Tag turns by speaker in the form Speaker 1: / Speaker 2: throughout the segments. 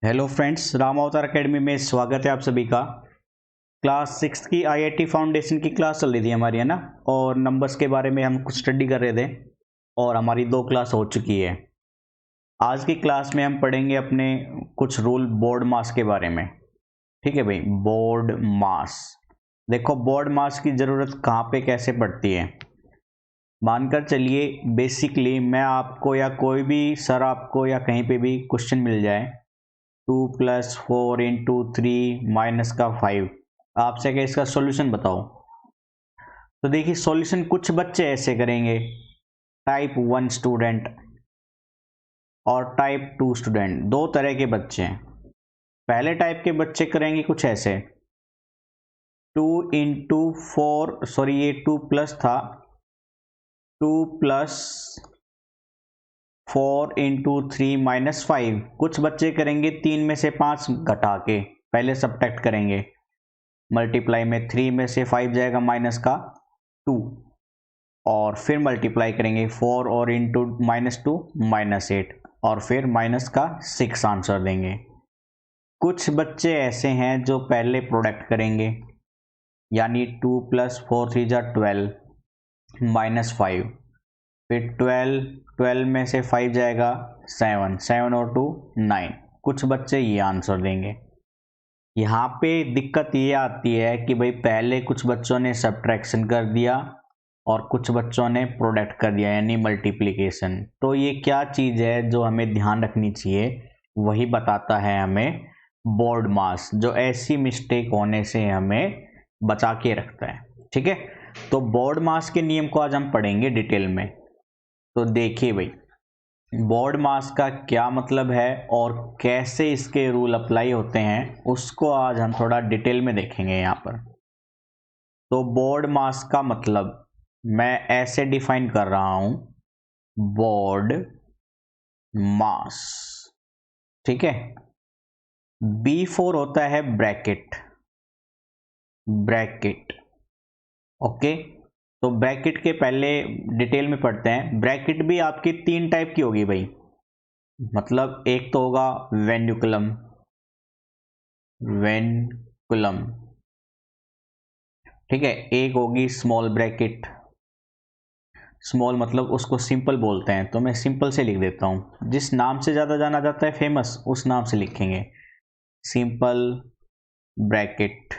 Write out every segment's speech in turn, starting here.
Speaker 1: Hello friends, Ram अवतार academy में स्वागत है आप सभी का। क्लास 6 की आईआईटी फाउंडेशन की क्लास चल रही थी हमारी, है ना। और नंबर्स के बारे में हम कुछ स्टडी कर रहे थे और हमारी 2 क्लास हो चुकी है। आज की क्लास में हम पढ़ेंगे अपने कुछ रूल बोर्ड मास के बारे में। ठीक है भाई, बोर्ड मास। देखो, बोर्ड मास की ज़रूरत कहाँ पे कैसे पड़ती है। मानकर चलिए, बेसिकली मैं आपको या कोई भी सर आपको या कहीं पे भी क्वेश्चन मिल जाए 2+4 × 3 - 5, आपसे क्या इसका सॉल्यूशन बताओ। तो देखिए, सॉल्यूशन कुछ बच्चे ऐसे करेंगे, टाइप 1 स्टूडेंट और टाइप 2 स्टूडेंट, 2 तरह के बच्चे हैं। पहले टाइप के बच्चे करेंगे कुछ ऐसे, 2 × 4, सॉरी ये 2 प्लस था, 2+4 × 3 - 5। कुछ बच्चे करेंगे 3 में से 5 घटा के, पहले सब्ट्रैक्ट करेंगे, मल्टीप्लाई में 3 में से 5 जाएगा माइनस का 2, और फिर मल्टीप्लाई करेंगे 4 और इंटू -2 -8, और फिर माइनस का 6 आंसर देंगे। कुछ बच्चे ऐसे हैं जो पहले प्रोडक्ट करेंगे, यानी 2+4 × 3 = 12 -5, फिर 12 में से 5 जाएगा 7, 7 और 2 9। कुछ बच्चे ये आंसर देंगे। यहाँ पे दिक्कत ये आती है कि भाई पहले कुछ बच्चों ने सब्ट्रैक्शन कर दिया और कुछ बच्चों ने प्रोडक्ट कर दिया, यानी मल्टीप्लिकेशन। तो ये क्या चीज़ है जो हमें ध्यान रखनी चाहिए, वही बताता है हमें बोर्ड मास, जो ऐसी मिस्टेक होने से हमें बचा के रखता है। ठीक है, तो बोर्ड मास के नियम को आज हम पढ़ेंगे डिटेल में। तो देखिए भाई, बोर्ड मास का क्या मतलब है और कैसे इसके रूल अप्लाई होते हैं, उसको आज हम थोड़ा डिटेल में देखेंगे यहाँ पर। तो बोर्ड मास का मतलब मैं ऐसे डिफाइन कर रहा हूं, बोर्ड मास। ठीक है, B4 होता है ब्रैकेट, ब्रैकेट। ओके, तो ब्रैकेट के पहले डिटेल में पढ़ते हैं। ब्रैकेट भी आपकी 3 टाइप की होगी भाई, मतलब एक तो होगा वेन्युकुलम, वेन्कुलम, ठीक है। एक होगी स्मॉल ब्रैकेट, स्मॉल मतलब उसको सिंपल बोलते हैं, तो मैं सिंपल से लिख देता हूं, जिस नाम से ज़्यादा जाना जाता है फेमस, उस नाम से लिखेंगे, सिंपल ब्रैकेट।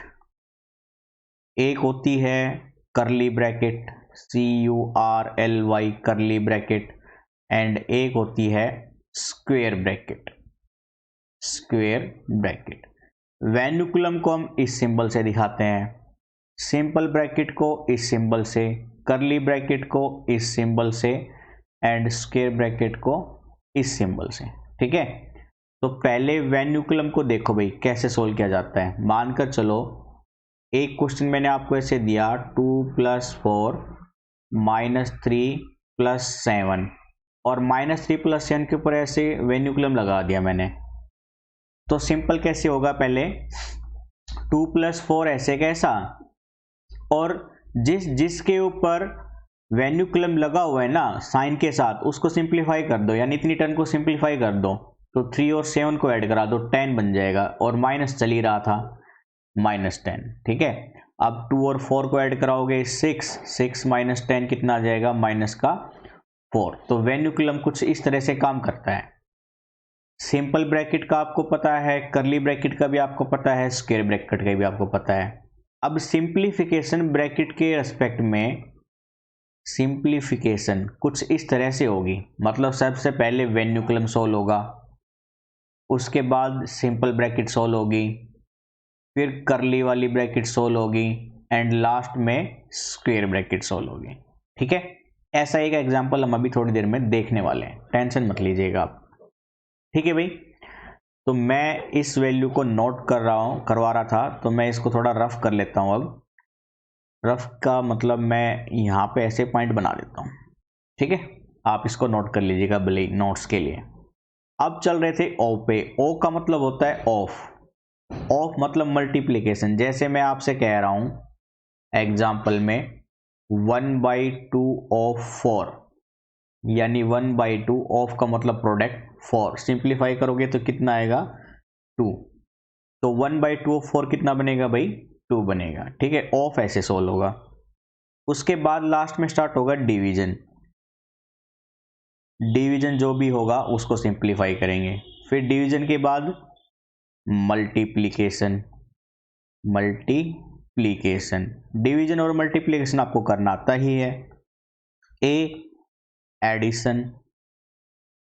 Speaker 1: एक होती है करली ब्रैकेट, CURLY, करली ब्रैकेट। एंड एक होती है स्क्वेयर ब्रैकेट, स्क्वेयर ब्रैकेट। वेन्युकुलम को हम इस सिंबल से दिखाते हैं, सिंपल ब्रैकेट को इस सिंबल से, करली ब्रैकेट को इस सिंबल से, एंड स्क्वायर ब्रैकेट को इस सिंबल से। ठीक है, तो पहले वेन्युकुलम को देखो भाई कैसे सोल्व किया जाता है। मानकर चलो एक क्वेश्चन मैंने आपको ऐसे दिया, 2+4 -3 + 7, और -3 + 7 के ऊपर ऐसे वेन्युकुलम लगा दिया मैंने। तो सिंपल कैसे होगा, पहले 2+4 ऐसे कैसा, और जिसके ऊपर वेन्युकुलम लगा हुआ है ना साइन के साथ, उसको सिंप्लीफाई कर दो, यानी इतनी टर्म को सिंप्लीफाई कर दो, तो 3 और 7 को ऐड करा दो, 10 बन जाएगा, और माइनस चल ही रहा था -10। ठीक है, अब 2 और 4 को ऐड कराओगे 6, 6 - 10 कितना आ जाएगा, -4। तो वेन्युकुलम कुछ इस तरह से काम करता है। सिंपल ब्रैकेट का आपको पता है, करली ब्रैकेट का भी आपको पता है, स्क्वायर ब्रैकेट का भी आपको पता है। अब सिंप्लीफिकेशन ब्रैकेट के रेस्पेक्ट में, सिंप्लीफिकेशन कुछ इस तरह से होगी, मतलब सबसे पहले वेन्युकुलम सोल्व होगा, उसके बाद सिंपल ब्रैकेट सोल्व होगी, फिर करली वाली ब्रैकेट सोल्व होगी, एंड लास्ट में स्क्वायर ब्रैकेट सोल्व होगी। ठीक है, ऐसा एक एग्जांपल हम अभी थोड़ी देर में देखने वाले हैं, टेंशन मत लीजिएगा आप। ठीक है भाई, तो मैं इस वैल्यू को नोट करवा रहा था, तो मैं इसको थोड़ा रफ कर लेता हूं। अब रफ का मतलब मैं यहाँ पे ऐसे पॉइंट बना देता हूँ। ठीक है, आप इसको नोट कर लीजिएगा भले नोट्स के लिए। अब चल रहे थे ओ पे। ओ का मतलब होता है ऑफ, ऑफ मतलब मल्टीप्लिकेशन। जैसे मैं आपसे कह रहा हूं एग्जाम्पल में 1/2 ऑफ 4, यानी 1/2 ऑफ का मतलब प्रोडक्ट 4, सिंप्लीफाई करोगे तो कितना आएगा, 2, तो 1/2 ऑफ 4 कितना बनेगा भाई, 2 बनेगा। ठीक है, ऑफ ऐसे सोल्व होगा। उसके बाद लास्ट में स्टार्ट होगा डिवीजन। डिवीजन जो भी होगा उसको सिंप्लीफाई करेंगे। फिर डिवीजन के बाद मल्टीप्लिकेशन। मल्टीप्लिकेशन, डिवीजन और मल्टीप्लिकेशन आपको करना आता ही है। ए एडिशन,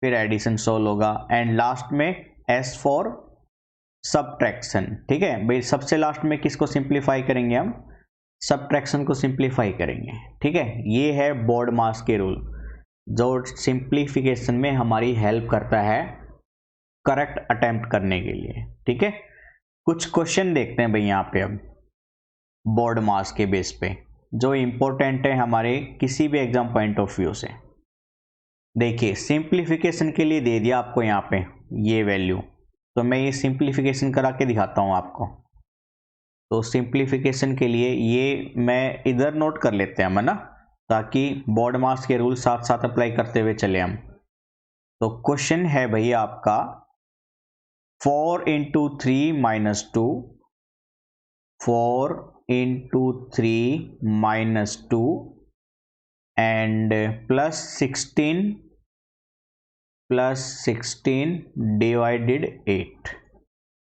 Speaker 1: फिर एडिशन सोल्व होगा, एंड लास्ट में एस फॉर सबट्रैक्शन। ठीक है भाई, सबसे लास्ट में किसको सिंप्लीफाई करेंगे हम, सबट्रैक्शन को सिंप्लीफाई करेंगे। ठीक है, ये है बोर्ड मास के रूल जो सिंप्लीफिकेशन में हमारी हेल्प करता है करेक्ट अटेम्प्ट करने के लिए। ठीक है, कुछ क्वेश्चन देखते हैं भाई यहाँ पे अब बोर्ड मास के बेस पे जो इंपॉर्टेंट है हमारे किसी भी एग्जाम पॉइंट ऑफ व्यू से। देखिए, सिंप्लीफिकेशन के लिए दे दिया आपको यहाँ पे ये वैल्यू, तो मैं ये सिंप्लीफिकेशन करा के दिखाता हूँ आपको। तो सिंप्लीफिकेशन के लिए ये मैं इधर नोट कर लेते हैं हम, है ना, ताकि बोर्ड मास के रूल साथ साथ अप्लाई करते हुए चले हम। तो क्वेश्चन है भैया आपका 4 × 3 - 2, 4 × 3 - 2 एंड +16 डिवाइडेड 8।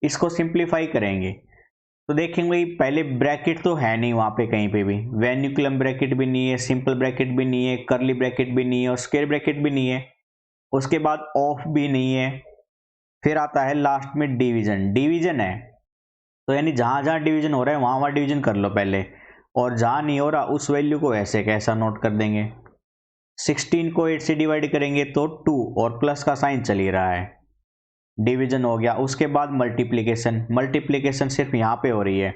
Speaker 1: इसको सिंप्लीफाई करेंगे तो देखेंगे भाई, पहले ब्रैकेट तो है नहीं वहां पे कहीं पे भी, वेन्यूक्लम ब्रैकेट भी नहीं है, सिंपल ब्रैकेट भी नहीं है, कर्ली ब्रैकेट भी नहीं है और स्क्वायर ब्रैकेट भी नहीं है। उसके बाद ऑफ भी नहीं है। फिर आता है लास्ट में डिवीजन। डिवीजन है तो यानी जहां जहां डिवीजन हो रहा है वहां वहां डिवीजन कर लो पहले, और जहां नहीं हो रहा उस वैल्यू को ऐसे कैसा नोट कर देंगे। 16 को 8 से डिवाइड करेंगे तो 2 और प्लस का साइन चल ही रहा है, डिवीजन हो गया। उसके बाद मल्टीप्लिकेशन, मल्टीप्लिकेशन सिर्फ यहाँ पे हो रही है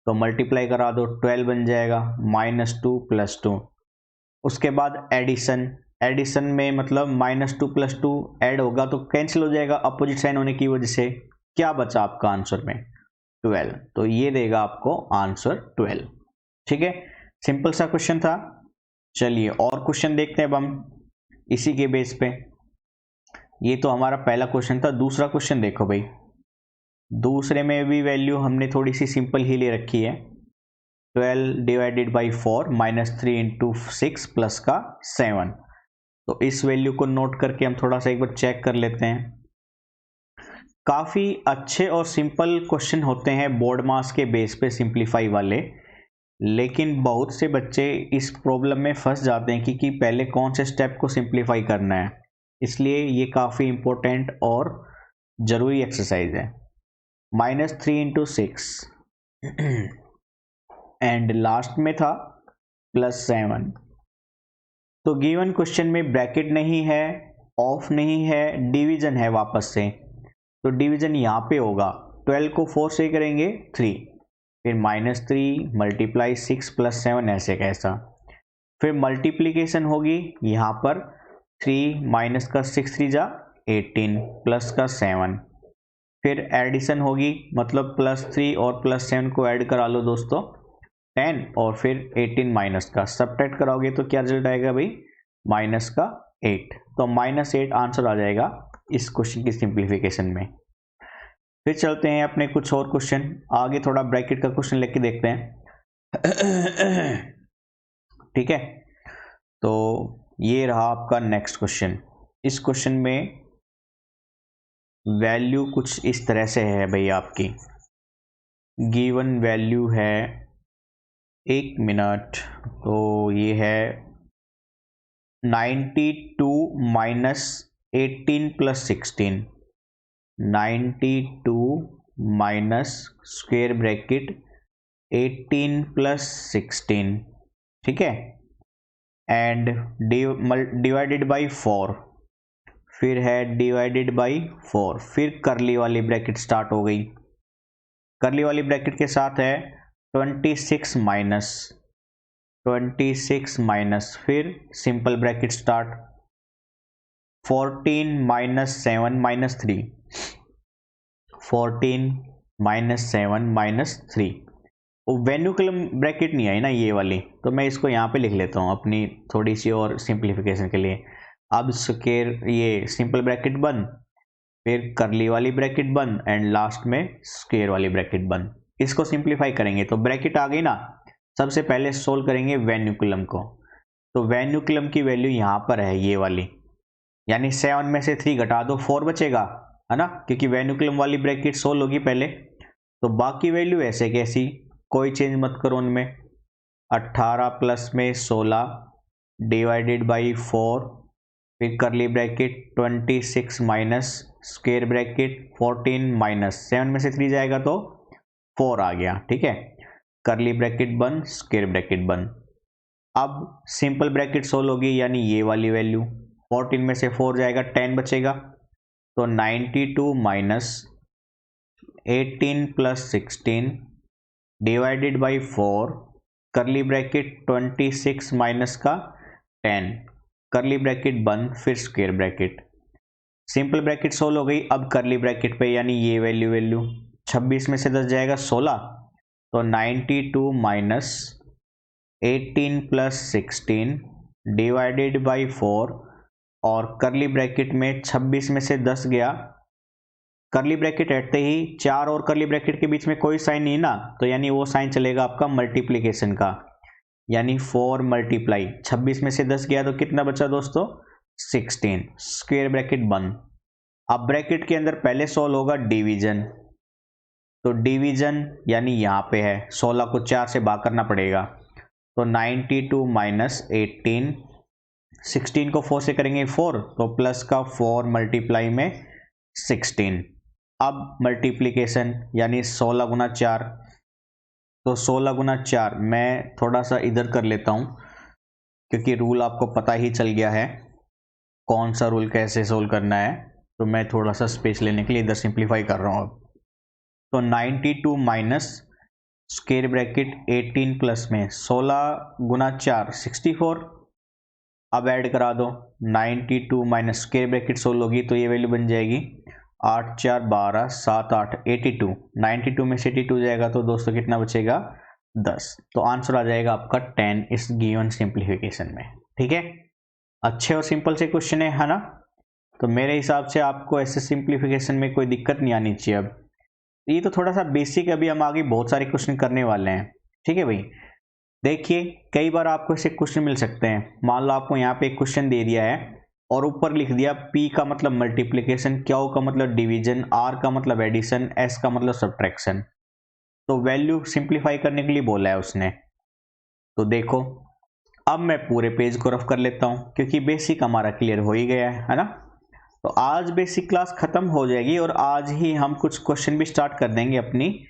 Speaker 1: तो मल्टीप्लाई करा दो, 12 बन जाएगा, -2 + 2। उसके बाद एडिशन, एडिशन में मतलब -2 + 2 ऐड होगा तो कैंसिल हो जाएगा अपोजिट साइन होने की वजह से। क्या बचा आपका आंसर में, 12, तो ये देगा आपको आंसर 12। ठीक है, सिंपल सा क्वेश्चन था। चलिए और क्वेश्चन देखते हैं अब हम इसी के बेस पे। ये तो हमारा पहला क्वेश्चन था। दूसरा क्वेश्चन देखो भाई, दूसरे में भी वैल्यू हमने थोड़ी सी सिंपल ही ले रखी है। 12 डिवाइडेड बाई 4 -3 × 6 प्लस का 7। तो इस वैल्यू को नोट करके हम थोड़ा सा एक बार चेक कर लेते हैं। काफ़ी अच्छे और सिंपल क्वेश्चन होते हैं बोर्ड मास के बेस पे सिंप्लीफाई वाले, लेकिन बहुत से बच्चे इस प्रॉब्लम में फंस जाते हैं कि पहले कौन से स्टेप को सिंप्लीफाई करना है। इसलिए ये काफ़ी इम्पोर्टेंट और ज़रूरी एक्सरसाइज है। -3 × 6 एंड लास्ट में था +7। तो गिवन क्वेश्चन में ब्रैकेट नहीं है, ऑफ नहीं है, डिवीजन है वापस से, तो डिवीजन यहाँ पे होगा। 12 को 4 से करेंगे 3, फिर -3 × 6 + 7 ऐसे कैसा। फिर मल्टीप्लिकेशन होगी यहाँ पर 3 माइनस का 6 3 जा 18 प्लस का 7। फिर एडिशन होगी मतलब +3 और +7 को ऐड करा लो दोस्तों 10, और फिर 18 माइनस का सब्ट्रैक्ट कराओगे तो क्या रिजल्ट आएगा भाई, -8। तो -8 आंसर आ जाएगा इस क्वेश्चन की सिंप्लीफिकेशन में। फिर चलते हैं अपने कुछ और क्वेश्चन आगे, थोड़ा ब्रैकेट का क्वेश्चन लेके देखते हैं। ठीक है, तो ये रहा आपका नेक्स्ट क्वेश्चन। इस क्वेश्चन में वैल्यू कुछ इस तरह से है भाई, आपकी गिवन वैल्यू है, एक मिनट, तो ये है 92 - 18 + 16, 92 माइनस स्क्वायर ब्रैकेट 18 + 16, ठीक है, एंड डिवाइडेड बाई 4, फिर है डिवाइडेड बाई 4, फिर करली वाली ब्रैकेट स्टार्ट हो गई। करली वाली ब्रैकेट के साथ है 26 माइनस, फिर सिंपल ब्रैकेट स्टार्ट 14 - 7 - 3, 14 - 7 - 3। वो वेन्यूक्लम ब्रैकेट नहीं आई ना ये वाली, तो मैं इसको यहाँ पे लिख लेता हूँ अपनी थोड़ी सी और सिंप्लीफिकेशन के लिए। अब स्क्वायर ये सिंपल ब्रैकेट बंद, फिर करली वाली ब्रैकेट बंद एंड लास्ट में स्क्वायर वाली ब्रैकेट बंद। इसको सिंप्लीफाई करेंगे तो ब्रैकेट आ गई ना। सबसे पहले सोल्व करेंगे वेन्यूकुलम को, तो वेन्यूकुलम की वैल्यू यहाँ पर है ये वाली, यानी 7 में से 3 घटा दो 4 बचेगा, है ना, क्योंकि वेन्यूकुलम वाली ब्रैकेट सोल्व होगी पहले। तो बाकी वैल्यू ऐसे कैसी, कोई चेंज मत करो उनमें। 18 प्लस में 16 डिवाइडेड बाई 4, फिर करली bracket 26 minus square bracket 14 minus 7 में से 3 जाएगा तो 4 आ गया, ठीक है। करली ब्रैकेट बंद, स्क्वायर ब्रैकेट बंद। अब सिंपल ब्रैकेट सोल्व होगी, यानी ये वाली वैल्यू 14 में से 4 जाएगा 10 बचेगा, तो 92 माइनस 18 प्लस 16 डिवाइडेड बाई 4, करली ब्रैकेट 26 माइनस का 10, करली ब्रैकेट बंद, फिर square bracket. Simple bracket solve हो गई। अब करली ब्रैकेट पे यानी ये वैल्यू 26 में से 10 जाएगा 16, तो 92 माइनस 18 प्लस 16 डिवाइडेड बाई 4, और करली ब्रैकेट में 26 में से 10 गया, करली ब्रैकेट हटते ही 4 और करली ब्रैकेट के बीच में कोई साइन नहीं ना, तो यानी वो साइन चलेगा आपका मल्टीप्लिकेशन का, यानी 4 मल्टीप्लाई 26 में से 10 गया तो कितना बचा दोस्तों 16, स्क्वायर ब्रैकेट बंद। अब ब्रैकेट के अंदर पहले सोल्व होगा डिवीजन, तो डिवीजन यानी यहाँ पे है 16 को 4 से भाग करना पड़ेगा, तो 92 माइनस 18, 16 को 4 से करेंगे 4, तो प्लस का 4 मल्टीप्लाई में 16। अब मल्टीप्लिकेशन यानी 16 गुना 4, तो 16 गुना 4 मैं थोड़ा सा इधर कर लेता हूँ, क्योंकि रूल आपको पता ही चल गया है कौन सा रूल कैसे सोल्व करना है, तो मैं थोड़ा सा स्पेस लेने के लिए इधर सिंप्लीफाई कर रहा हूँ। तो 92 माइनस स्क्वायर ब्रैकेट 18 प्लस में 16 गुना 4 64, अब ऐड करा दो 92 माइनस स्क्वायर ब्रैकेट सोल्व होगी तो ये वैल्यू बन जाएगी 8 4 12 7 8 82, 92 में से 82 जाएगा तो दोस्तों कितना बचेगा 10, तो आंसर आ जाएगा आपका 10 इस गिवन सिंप्लीफिकेशन में, ठीक है। अच्छे और सिंपल से क्वेश्चन है ना, तो मेरे हिसाब से आपको ऐसे सिंप्लीफिकेशन में कोई दिक्कत नहीं आनी चाहिए। अब ये तो थोड़ा सा बेसिक, अभी हम आगे बहुत सारे क्वेश्चन करने वाले हैं, ठीक है भाई। देखिए कई बार आपको ऐसे क्वेश्चन मिल सकते हैं, मान लो आपको यहाँ पे एक क्वेश्चन दे दिया है और ऊपर लिख दिया P का मतलब मल्टीप्लिकेशन, Q का मतलब डिवीजन, R का मतलब एडिशन, S का मतलब सब्ट्रैक्शन, तो वैल्यू सिंप्लीफाई करने के लिए बोला है उसने। तो देखो अब मैं पूरे पेज को रफ कर लेता हूँ, क्योंकि बेसिक हमारा क्लियर हो ही गया है ना। तो आज बेसिक क्लास खत्म हो जाएगी और आज ही हम कुछ क्वेश्चन भी स्टार्ट कर देंगे अपनी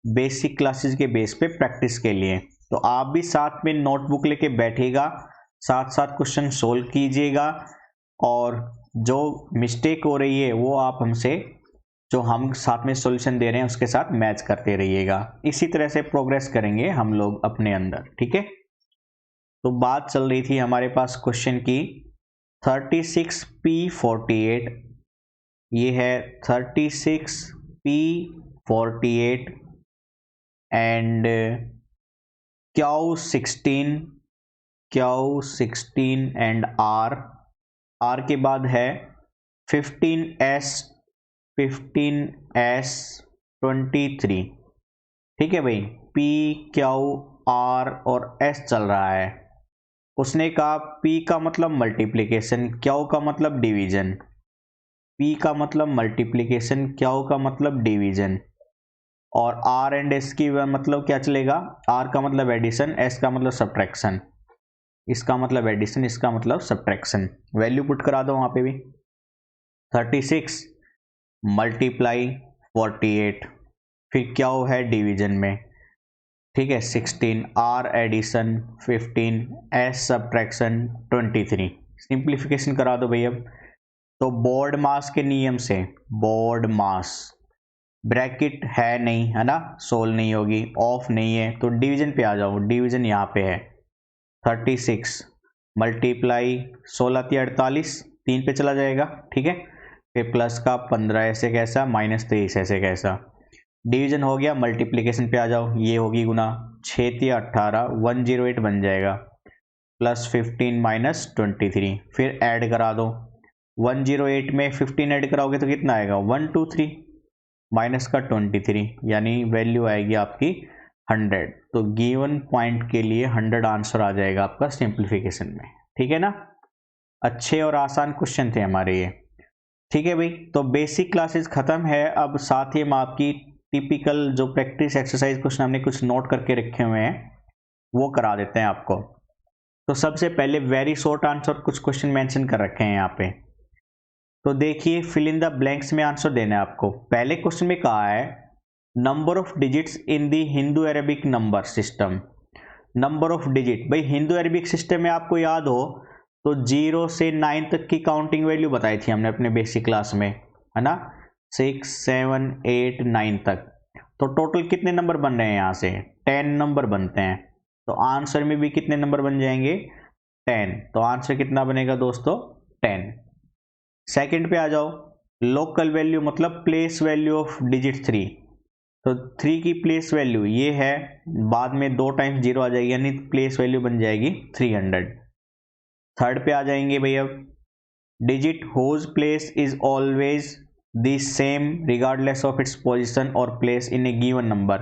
Speaker 1: बेसिक क्लासेस के बेस पे प्रैक्टिस के लिए। तो आप भी साथ में नोटबुक लेके बैठिएगा, साथ साथ क्वेश्चन सोल्व कीजिएगा, और जो मिस्टेक हो रही है वो आप हमसे, जो हम साथ में सॉल्यूशन दे रहे हैं उसके साथ मैच करते रहिएगा। इसी तरह से प्रोग्रेस करेंगे हम लोग अपने अंदर, ठीक है। तो बात चल रही थी हमारे पास क्वेश्चन की 36P48, ये है 36P48 and Q16 and R के बाद है 15S23, ठीक है भाई। P Q R और S चल रहा है। उसने कहा P का मतलब मल्टीप्लिकेशन, Q का मतलब डिवीजन, P का मतलब मल्टीप्लिकेशन, Q का मतलब डिवीजन, और R एंड S की मतलब क्या चलेगा, R का मतलब एडिशन, S का मतलब सब्ट्रैक्शन, इसका मतलब एडिशन, इसका मतलब सब्ट्रैक्शन। वैल्यू पुट करा दो वहाँ पे भी, 36 मल्टीप्लाई 48, फिर क्या है डिवीजन में, ठीक है 16, R addition 15, S subtraction 23। Simplification करा दो भाई। अब तो बोर्ड मास के नियम से, बोर्ड मास ब्रैकेट है नहीं है ना, सोल्व नहीं होगी, ऑफ नहीं है, तो डिवीजन पे आ जाओ। डिवीजन यहाँ पे है 36 मल्टीप्लाई 16 × 48, 3 पे चला जाएगा, ठीक है। फिर प्लस का 15 ऐसे कैसा, माइनस 23 ऐसे कैसा, डिवीजन हो गया। मल्टीप्लिकेशन पे आ जाओ, ये होगी गुना 6 × 18 108 बन जाएगा, प्लस 15 माइनस 23, फिर ऐड करा दो 108 में 15 ऐड कराओगे तो कितना आएगा 123 माइनस का 23, यानी वैल्यू आएगी आपकी 100। तो गिवन पॉइंट के लिए 100 आंसर आ जाएगा आपका सिंप्लीफिकेशन में। ठीक है ना, अच्छे और आसान क्वेश्चन थे हमारे ये। ठीक है भाई, तो बेसिक क्लासेस खत्म है। अब साथ ही हम आपकी टिपिकल जो प्रैक्टिस एक्सरसाइज क्वेश्चन हमने कुछ नोट करके रखे हुए हैं वो करा देते हैं आपको। तो सबसे पहले वेरी शॉर्ट आंसर कुछ क्वेश्चन मेंशन कर रखे हैं यहाँ पे। तो देखिए, फिल इन द ब्लैंक्स में आंसर देना है आपको। पहले क्वेश्चन में कहा है number of digits in the Hindu Arabic number system. Number of digit, भाई हिंदू अरेबिक सिस्टम में आपको याद हो तो 0 से 9 तक की काउंटिंग वैल्यू बताई थी हमने अपने बेसिक क्लास में, है ना, 6, 7, 8, 9 तक। तो टोटल कितने नंबर बन रहे हैं यहाँ से 10 नंबर बनते हैं। तो आंसर में भी कितने नंबर बन जाएंगे 10। तो आंसर कितना बनेगा दोस्तों 10। सेकंड पे आ जाओ, लोकल वैल्यू मतलब प्लेस वैल्यू ऑफ डिजिट 3। तो 3 की प्लेस वैल्यू ये है, बाद में 2 टाइम्स 0 आ जाएगी, यानी प्लेस वैल्यू बन जाएगी 300। थर्ड पे आ जाएंगे भैया, digit whose place is always the same regardless of its position और place in a given number.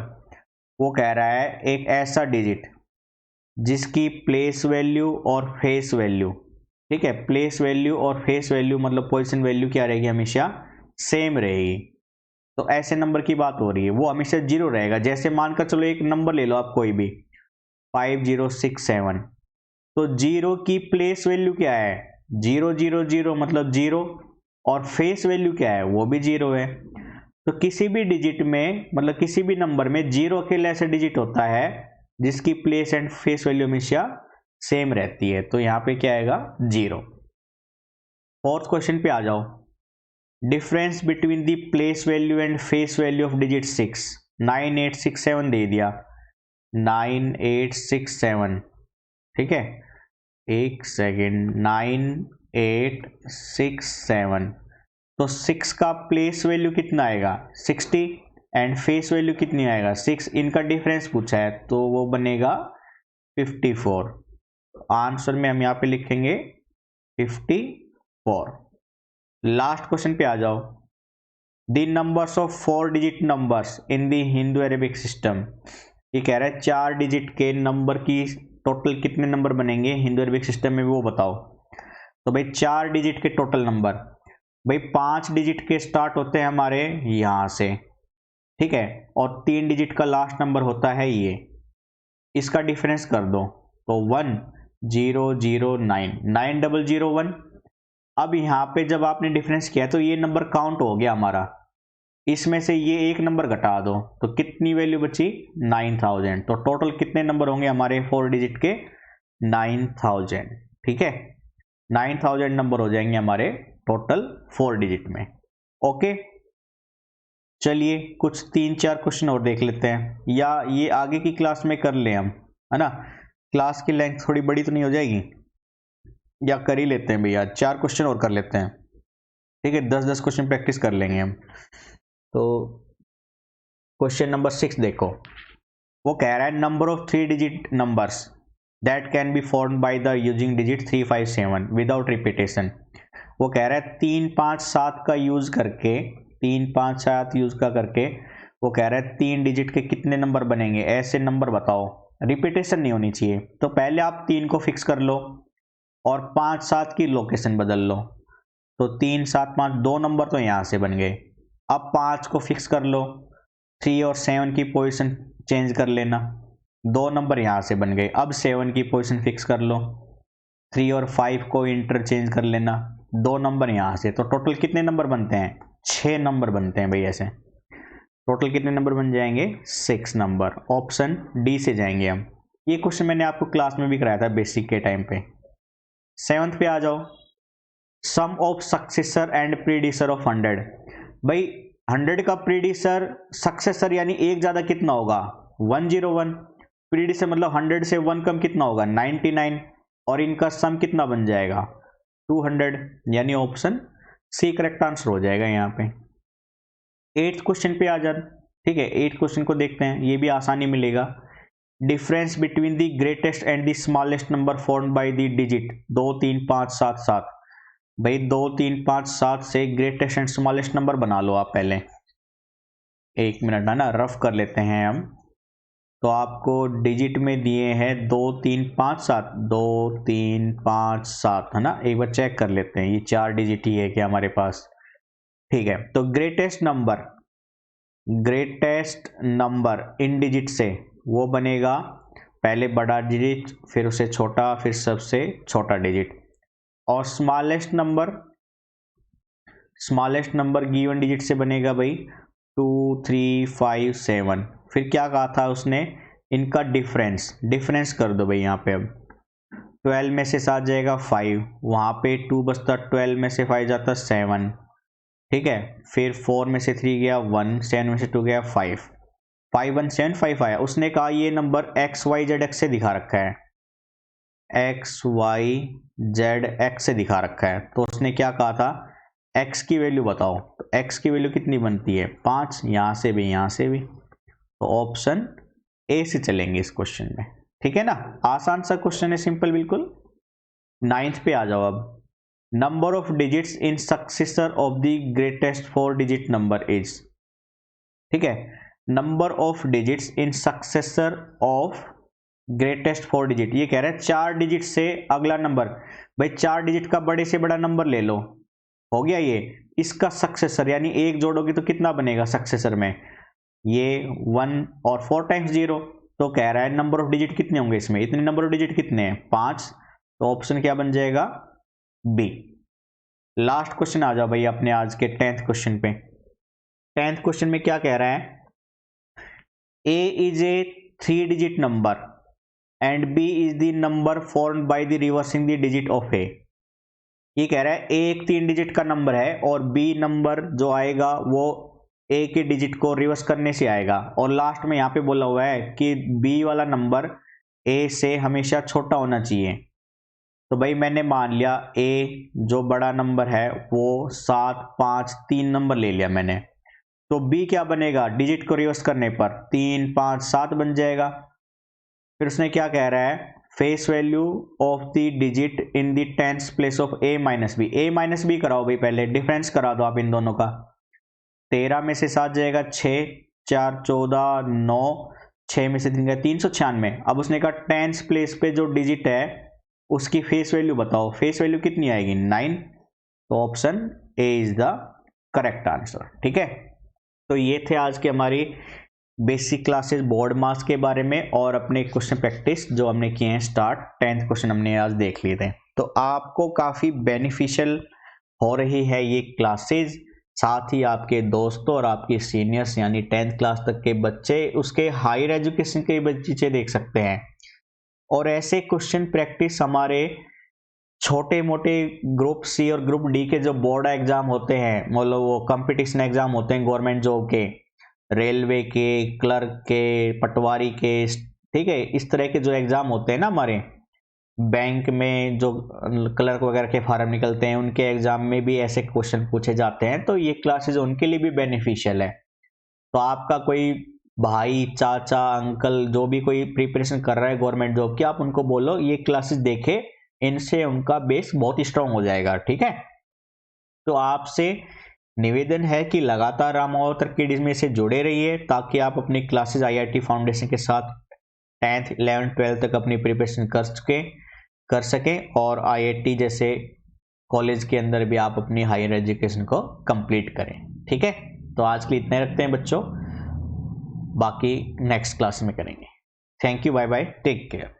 Speaker 1: वो कह रहा है एक ऐसा डिजिट जिसकी प्लेस वैल्यू और फेस वैल्यू, ठीक है, प्लेस वैल्यू और फेस वैल्यू मतलब पोजीशन वैल्यू क्या रहेगी, हमेशा सेम रहेगी। तो ऐसे नंबर की बात हो रही है, वो हमेशा 0 रहेगा। जैसे मानकर चलो एक नंबर ले लो आप कोई भी 5067, तो 0 की प्लेस वैल्यू क्या है 000 मतलब 0, और फेस वैल्यू क्या है वो भी 0 है। तो किसी भी डिजिट में मतलब किसी भी नंबर में 0 अकेला ऐसा डिजिट होता है जिसकी प्लेस एंड फेस वैल्यू हमेशा सेम रहती है। तो यहाँ पे क्या आएगा 0। फोर्थ क्वेश्चन पे आ जाओ, difference between the place value and face value of digit 6 9867 दे दिया, 9867, ठीक है, एक सेकेंड, 9867। तो 6 का प्लेस वैल्यू कितना आएगा 60 एंड फेस वैल्यू कितनी आएगा 6, इनका डिफरेंस पूछा है तो वो बनेगा 54। आंसर में हम यहाँ पे लिखेंगे 54। लास्ट क्वेश्चन पे आ जाओ, the numbers of 4 digit numbers in the Hindu Arabic system. ये कह रहा है 4 डिजिट के नंबर की टोटल कितने नंबर बनेंगे हिंदू अरेबिक सिस्टम में, वो बताओ। तो भाई 4 डिजिट के टोटल नंबर, भाई 5 डिजिट के स्टार्ट होते हैं हमारे यहां से, ठीक है, और 3 डिजिट का लास्ट नंबर होता है ये, इसका डिफरेंस कर दो तो 1009 9001। अब यहाँ पे जब आपने डिफरेंस किया तो ये नंबर काउंट हो गया हमारा, इसमें से ये एक नंबर घटा दो तो कितनी वैल्यू बची 9000। तो टोटल कितने नंबर होंगे हमारे 4 डिजिट के 9000, ठीक है, 9000 नंबर हो जाएंगे हमारे टोटल 4 डिजिट में। ओके, चलिए कुछ 3-4 क्वेश्चन और देख लेते हैं, या ये आगे की क्लास में कर लें हम, है ना, क्लास की लेंथ थोड़ी बड़ी तो नहीं हो जाएगी, या कर ही लेते हैं भैया 4 क्वेश्चन और कर लेते हैं, ठीक है, 10-10 क्वेश्चन प्रैक्टिस कर लेंगे हम। तो क्वेश्चन नंबर 6 देखो, वो कह रहा है number of 3 digit numbers that can be formed by the using digit 357 without repetition. वो कह रहा है 3, 5, 7 का यूज करके, 3, 5, 7 यूज का करके वो कह रहा है 3 डिजिट के कितने नंबर बनेंगे, ऐसे नंबर बताओ, रिपीटेशन नहीं होनी चाहिए। तो पहले आप 3 को फिक्स कर लो और 5, 7 की लोकेशन बदल लो। तो 3, 7, 5 2 नंबर तो यहाँ से बन गए। अब 5 को फिक्स कर लो, 3 और 7 की पोजीशन चेंज कर लेना, 2 नंबर यहाँ से बन गए। अब 7 की पोजीशन फिक्स कर लो, 3 और 5 को इंटरचेंज कर लेना, 2 नंबर यहाँ से। तो टोटल कितने नंबर बनते हैं 6 नंबर बनते हैं भाई। ऐसे टोटल कितने नंबर बन जाएंगे 6 नंबर। ऑप्शन डी से जाएंगे हम। ये क्वेश्चन मैंने आपको क्लास में भी कराया था बेसिक के टाइम पे। 7th पे आ जाओ, सम ऑफ सक्सेसर एंड प्रीडिसर ऑफ 100। भाई 100 का प्रीडिसर सक्सेसर यानी एक ज्यादा कितना होगा 101, प्रीडिसर मतलब 100 से 1 कम कितना होगा 99, और इनका सम कितना बन जाएगा 200, यानी ऑप्शन सी करेक्ट आंसर हो जाएगा यहाँ पे। 8th क्वेश्चन पे आ जाए, ठीक है, 8th क्वेश्चन को देखते हैं, ये भी आसानी मिलेगा। Difference between the greatest and the smallest number formed by the digit 2, 3, 5, 7, 7। भाई 2 3 5 7 से ग्रेटेस्ट एंड स्मॉलेस्ट नंबर बना लो आप पहले, 1 मिनट है ना, रफ कर लेते हैं हम। तो आपको डिजिट में दिए हैं 2 3 5 7, 2 3 5 7 है ना, एक बार चेक कर लेते हैं, ये 4 डिजिट ही है क्या हमारे पास। ठीक है, तो ग्रेटेस्ट नंबर इन डिजिट से वो बनेगा पहले बड़ा डिजिट, फिर उसे छोटा, फिर सबसे छोटा डिजिट। और स्मॉलेस्ट नंबर गिवन डिजिट से बनेगा भाई 2 3 5 7। फिर क्या कहा था उसने, इनका डिफरेंस कर दो भाई। यहाँ पे अब 12 में से 7 जाएगा 5, वहाँ पे 2 बचता, 12 में से 5 जाता 7, ठीक है। फिर 4 में से 3 गया 1, 7 में से 2 गया 5, 5 1 7 5 आया। उसने कहा ये number X Y Z X से दिखा रखा है, एक्स वाई जेड एक्स से दिखा रखा है। तो उसने क्या कहा था, एक्स की वैल्यू बताओ। तो एक्स की वैल्यू कितनी बनती है 5, यहाँ से भी यहाँ से भी, तो ऑप्शन ए से चलेंगे इस क्वेश्चन में, ठीक है ना। आसान सा क्वेश्चन है, सिंपल बिल्कुल। 9th पे आ जाओ अब। Number of digits in successor of the greatest 4 digit number is, ठीक है। Number of digits in successor of greatest 4 digit, ये कह रहा है 4 डिजिट से अगला नंबर। भाई 4 डिजिट का बड़े से बड़ा नंबर ले लो, हो गया ये। इसका सक्सेसर यानी एक जोड़ोगे तो कितना बनेगा सक्सेसर में, ये 1 और 4 टाइम्स 0। तो कह रहा है नंबर ऑफ डिजिट कितने होंगे इसमें, इतने नंबर ऑफ डिजिट कितने हैं 5। तो ऑप्शन क्या बन जाएगा, बी। लास्ट क्वेश्चन आ जाओ भाई अपने आज के 10th क्वेश्चन पे। 10th क्वेश्चन में क्या कह रहा है, A is a 3 digit number and B is the number formed by the reversing the digit of A. ये कह रहा है ए एक 3 डिजिट का नंबर है और बी नंबर जो आएगा वो ए के डिजिट को रिवर्स करने से आएगा। और लास्ट में यहाँ पे बोला हुआ है कि बी वाला नंबर ए से हमेशा छोटा होना चाहिए। तो भाई मैंने मान लिया ए जो बड़ा नंबर है वो 7 5 3 नंबर ले लिया मैंने, तो बी क्या बनेगा डिजिट को रिवर्स करने पर 3 5 7 बन जाएगा। फिर उसने क्या कह रहा है, face value of the digit in the tens place of A minus B. A minus B कराओ भाई, पहले डिफरेंस करा दो आप इन दोनों का। 13 में से 7 जाएगा 6, 4 14 9, 6 में से 3 गया 396। अब उसने कहा टेंस प्लेस पे जो डिजिट है उसकी फेस वैल्यू बताओ, फेस वैल्यू कितनी आएगी 9। तो option A is the correct answer, ठीक है। तो ये थे आज के हमारी बेसिक क्लासेस बोर्ड मार्क्स के बारे में और अपने क्वेश्चन प्रैक्टिस जो हमने किए हैं स्टार्ट। 10th क्वेश्चन हमने आज देख लिए थे, तो आपको काफ़ी बेनिफिशियल हो रही है ये क्लासेस। साथ ही आपके दोस्तों और आपके सीनियर्स यानी 10th क्लास तक के बच्चे उसके हायर एजुकेशन के बच्चे देख सकते हैं। और ऐसे क्वेश्चन प्रैक्टिस हमारे छोटे मोटे ग्रुप सी और ग्रुप डी के जो बोर्ड एग्जाम होते हैं, मतलब वो कंपटीशन एग्जाम होते हैं गवर्नमेंट जॉब के, रेलवे के, क्लर्क के, पटवारी के, ठीक है, इस तरह के जो एग्जाम होते हैं ना हमारे बैंक में जो क्लर्क वगैरह के फार्म निकलते हैं उनके एग्जाम में भी ऐसे क्वेश्चन पूछे जाते हैं। तो ये क्लासेस उनके लिए भी बेनिफिशियल है। तो आपका कोई भाई चाचा अंकल जो भी कोई प्रिपरेशन कर रहा है गवर्नमेंट जॉब की, आप उनको बोलो ये क्लासेस देखे, इनसे उनका बेस बहुत ही स्ट्रांग हो जाएगा, ठीक है। तो आपसे निवेदन है कि लगातार रामावत अकेडमी से जुड़े रहिए ताकि आप अपनी क्लासेस आईआईटी फाउंडेशन के साथ 10th 11th 12th तक अपनी प्रिपरेशन कर सकें और आईआईटी जैसे कॉलेज के अंदर भी आप अपनी हायर एजुकेशन को कंप्लीट करें, ठीक है। तो आज के लिए इतना रखते हैं बच्चों, बाकी नेक्स्ट क्लास में करेंगे। Thank you, bye bye, take care.